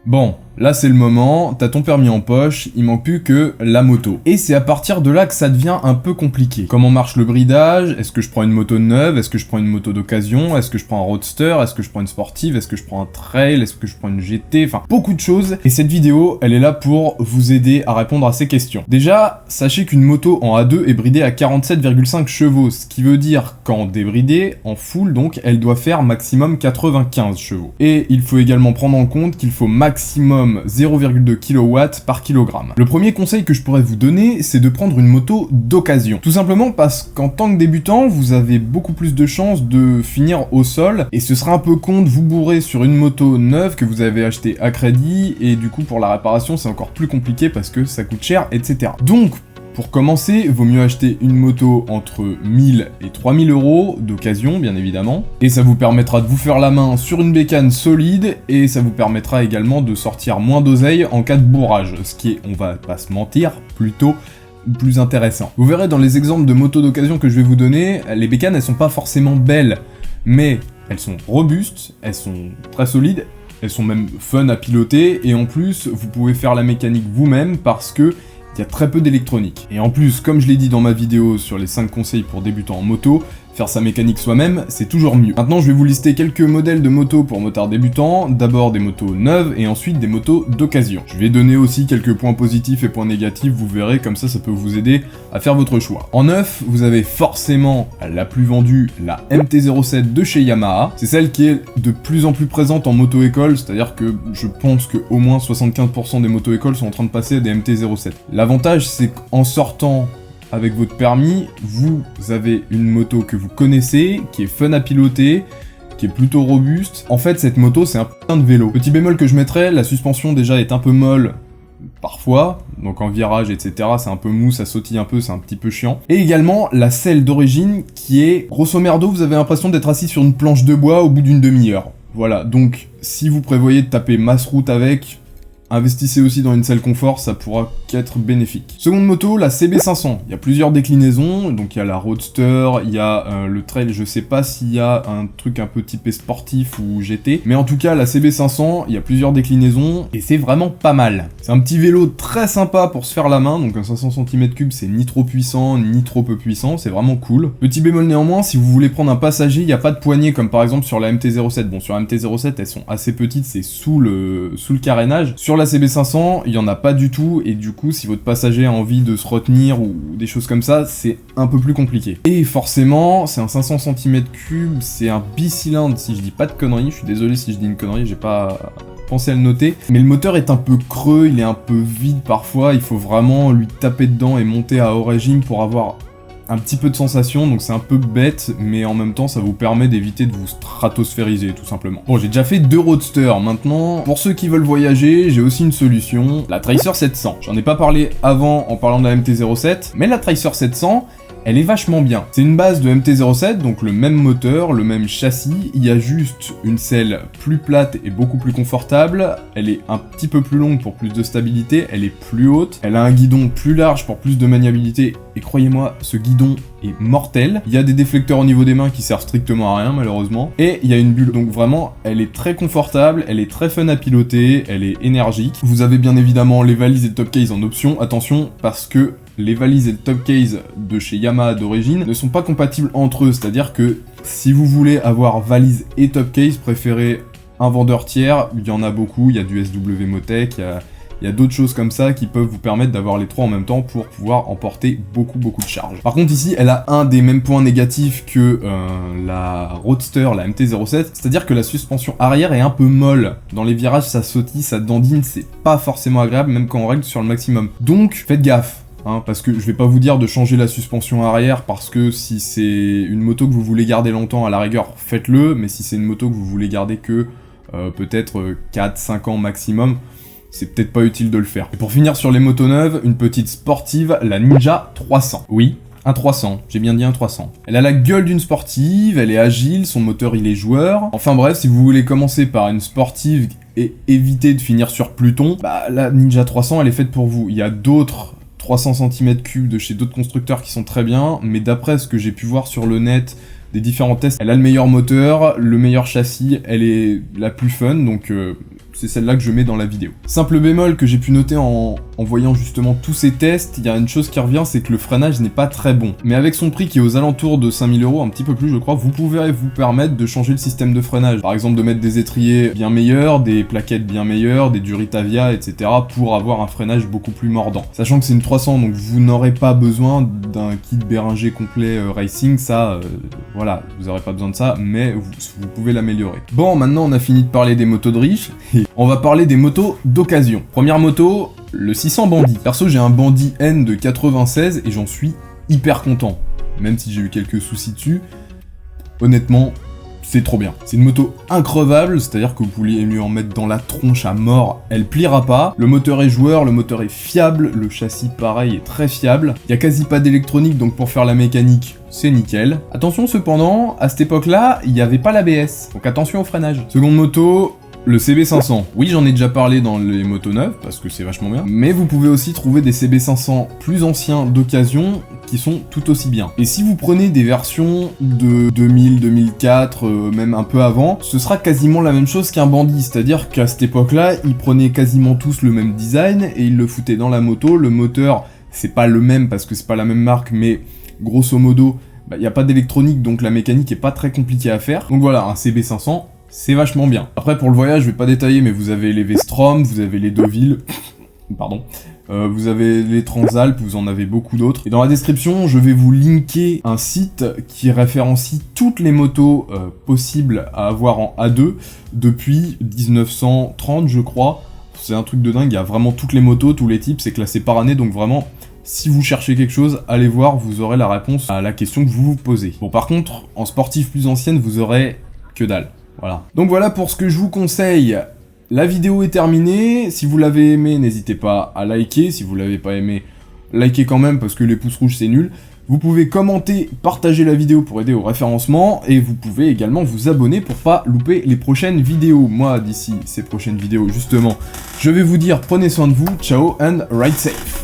Bon, là c'est le moment, t'as ton permis en poche, il manque plus que la moto. Et c'est à partir de là que ça devient un peu compliqué. Comment marche le bridage? Est-ce que je prends une moto neuve? Est-ce que je prends une moto d'occasion? Est-ce que je prends un roadster? Est-ce que je prends une sportive? Est-ce que je prends un trail? Est-ce que je prends une GT? Enfin, beaucoup de choses. Et cette vidéo, elle est là pour vous aider à répondre à ces questions. Déjà, sachez qu'une moto en A2 est bridée à 47,5 chevaux, ce qui veut dire qu'en débridée, en full donc, elle doit faire maximum 95 chevaux. Et il faut également prendre en compte qu'il faut maximum 0,2 kW par kilogramme. Le premier conseil que je pourrais vous donner, c'est de prendre une moto d'occasion. Tout simplement parce qu'en tant que débutant, vous avez beaucoup plus de chances de finir au sol, et ce sera un peu con de vous bourrer sur une moto neuve que vous avez achetée à crédit, et du coup pour la réparation c'est encore plus compliqué parce que ça coûte cher, etc. Donc, pour commencer, vaut mieux acheter une moto entre 1000 et 3000 euros d'occasion, bien évidemment. Et ça vous permettra de vous faire la main sur une bécane solide, et ça vous permettra également de sortir moins d'oseille en cas de bourrage, ce qui est, on va pas se mentir, plutôt plus intéressant. Vous verrez dans les exemples de motos d'occasion que je vais vous donner, les bécanes elles sont pas forcément belles, mais elles sont robustes, elles sont très solides, elles sont même fun à piloter, et en plus, vous pouvez faire la mécanique vous-même parce que il y a très peu d'électronique. Et en plus, comme je l'ai dit dans ma vidéo sur les 5 conseils pour débutants en moto, faire sa mécanique soi-même, c'est toujours mieux. Maintenant, je vais vous lister quelques modèles de motos pour motards débutants, d'abord des motos neuves et ensuite des motos d'occasion. Je vais donner aussi quelques points positifs et points négatifs, vous verrez, comme ça peut vous aider à faire votre choix. En neuf, vous avez forcément la plus vendue, la MT-07 de chez Yamaha. C'est celle qui est de plus en plus présente en moto-école, c'est-à-dire que je pense que au moins 75% des moto-écoles sont en train de passer à des MT-07. L'avantage, c'est qu'en sortant avec votre permis, vous avez une moto que vous connaissez, qui est fun à piloter, qui est plutôt robuste. En fait, cette moto, c'est un putain de vélo. Petit bémol que je mettrais, la suspension déjà est un peu molle, parfois, donc en virage, etc., c'est un peu mou, ça sautille un peu, c'est un petit peu chiant. Et également, la selle d'origine, qui est, grosso merdo, vous avez l'impression d'être assis sur une planche de bois au bout d'une demi-heure. Voilà, donc, si vous prévoyez de taper masse route avec, investissez aussi dans une selle confort, ça pourra qu'être bénéfique. Seconde moto, la CB500. Il y a plusieurs déclinaisons, donc il y a la Roadster, il y a le Trail, je sais pas s'il y a un truc un peu typé sportif ou GT, mais en tout cas la CB500, il y a plusieurs déclinaisons, et c'est vraiment pas mal. C'est un petit vélo très sympa pour se faire la main, donc un 500 cm3 c'est ni trop puissant, ni trop peu puissant, c'est vraiment cool. Petit bémol néanmoins, si vous voulez prendre un passager, il n'y a pas de poignée comme par exemple sur la MT-07. Bon, sur la MT-07, elles sont assez petites, c'est sous le carénage. Sur la CB500, il y en a pas du tout, et du coup, si votre passager a envie de se retenir ou des choses comme ça, c'est un peu plus compliqué. Et forcément, c'est un 500 cm3, c'est un bicylindre, si je dis pas de conneries, je suis désolé si je dis une connerie, j'ai pas pensé à le noter, mais le moteur est un peu creux, il est un peu vide parfois, il faut vraiment lui taper dedans et monter à haut régime pour avoir un petit peu de sensation, donc c'est un peu bête, mais en même temps ça vous permet d'éviter de vous stratosphériser tout simplement. Bon, j'ai déjà fait 2 roadsters, maintenant pour ceux qui veulent voyager, j'ai aussi une solution, la Tracer 700. J'en ai pas parlé avant en parlant de la MT-07, mais la Tracer 700, elle est vachement bien. C'est une base de MT-07, donc le même moteur, le même châssis, il y a juste une selle plus plate et beaucoup plus confortable, elle est un petit peu plus longue pour plus de stabilité, elle est plus haute, elle a un guidon plus large pour plus de maniabilité, et croyez-moi, ce guidon est mortel. Il y a des déflecteurs au niveau des mains qui servent strictement à rien malheureusement, et il y a une bulle, donc vraiment, elle est très confortable, elle est très fun à piloter, elle est énergique. Vous avez bien évidemment les valises et le top case en option, attention, parce que les valises et le top case de chez Yamaha d'origine ne sont pas compatibles entre eux, c'est-à-dire que si vous voulez avoir valise et top case, préférez un vendeur tiers, il y en a beaucoup, il y a du SW Motec, il y a d'autres choses comme ça qui peuvent vous permettre d'avoir les trois en même temps pour pouvoir emporter beaucoup de charge. Par contre ici, elle a un des mêmes points négatifs que la Roadster, la MT-07, c'est-à-dire que la suspension arrière est un peu molle. Dans les virages, ça sautille, ça dandine, c'est pas forcément agréable, même quand on règle sur le maximum. Donc, faites gaffe. Parce que je vais pas vous dire de changer la suspension arrière, parce que si c'est une moto que vous voulez garder longtemps, à la rigueur, faites-le, mais si c'est une moto que vous voulez garder que peut-être 4-5 ans maximum, c'est peut-être pas utile de le faire. Et pour finir sur les motos neuves, une petite sportive, la Ninja 300. Oui, un 300, j'ai bien dit un 300. Elle a la gueule d'une sportive, elle est agile, son moteur il est joueur. Enfin bref, si vous voulez commencer par une sportive et éviter de finir sur Pluton, bah la Ninja 300 elle est faite pour vous. Il y a d'autres 300 cm3 de chez d'autres constructeurs qui sont très bien, mais d'après ce que j'ai pu voir sur le net, des différents tests, elle a le meilleur moteur, le meilleur châssis, elle est la plus fun, donc c'est celle-là que je mets dans la vidéo. Simple bémol que j'ai pu noter en voyant justement tous ces tests, il y a une chose qui revient, c'est que le freinage n'est pas très bon. Mais avec son prix qui est aux alentours de 5000 €, un petit peu plus je crois, vous pouvez vous permettre de changer le système de freinage. Par exemple de mettre des étriers bien meilleurs, des plaquettes bien meilleures, des Duritavia, etc. pour avoir un freinage beaucoup plus mordant. Sachant que c'est une 300, donc vous n'aurez pas besoin d'un kit Béringer complet racing, ça, voilà, vous n'aurez pas besoin de ça, mais vous pouvez l'améliorer. Bon, maintenant on a fini de parler des motos de riches, et on va parler des motos d'occasion. Première moto, le 600 Bandit. Perso, j'ai un Bandit N de 96 et j'en suis hyper content. Même si j'ai eu quelques soucis dessus, honnêtement, c'est trop bien. C'est une moto increvable, c'est-à-dire que vous pourriez mieux en mettre dans la tronche à mort, elle pliera pas. Le moteur est joueur, le moteur est fiable, le châssis pareil est très fiable. Il y a quasi pas d'électronique, donc pour faire la mécanique, c'est nickel. Attention cependant, à cette époque-là, il n'y avait pas l'ABS, donc attention au freinage. Seconde moto, le CB500. Oui, j'en ai déjà parlé dans les motos neuves, parce que c'est vachement bien. Mais vous pouvez aussi trouver des CB500 plus anciens d'occasion, qui sont tout aussi bien. Et si vous prenez des versions de 2000, 2004, même un peu avant, ce sera quasiment la même chose qu'un Bandit. C'est-à-dire qu'à cette époque-là, ils prenaient quasiment tous le même design, et ils le foutaient dans la moto. Le moteur, c'est pas le même, parce que c'est pas la même marque, mais grosso modo, il n'y a pas d'électronique, donc la mécanique est pas très compliquée à faire. Donc voilà, un CB500, c'est vachement bien. Après, pour le voyage, je vais pas détailler, mais vous avez les V-Strom, vous avez les Deauville, pardon, vous avez les Transalpes, vous en avez beaucoup d'autres. Et dans la description, je vais vous linker un site qui référencie toutes les motos possibles à avoir en A2 depuis 1930, je crois. C'est un truc de dingue, il y a vraiment toutes les motos, tous les types, c'est classé par année, donc vraiment, si vous cherchez quelque chose, allez voir, vous aurez la réponse à la question que vous vous posez. Bon, par contre, en sportif plus ancienne, vous aurez que dalle. Voilà. Donc voilà pour ce que je vous conseille. La vidéo est terminée. Si vous l'avez aimé, n'hésitez pas à liker. Si vous l'avez pas aimé, likez quand même parce que les pouces rouges c'est nul. Vous pouvez commenter, partager la vidéo pour aider au référencement. Et vous pouvez également vous abonner pour pas louper les prochaines vidéos. Moi, d'ici ces prochaines vidéos, justement, je vais vous dire prenez soin de vous. Ciao and ride safe.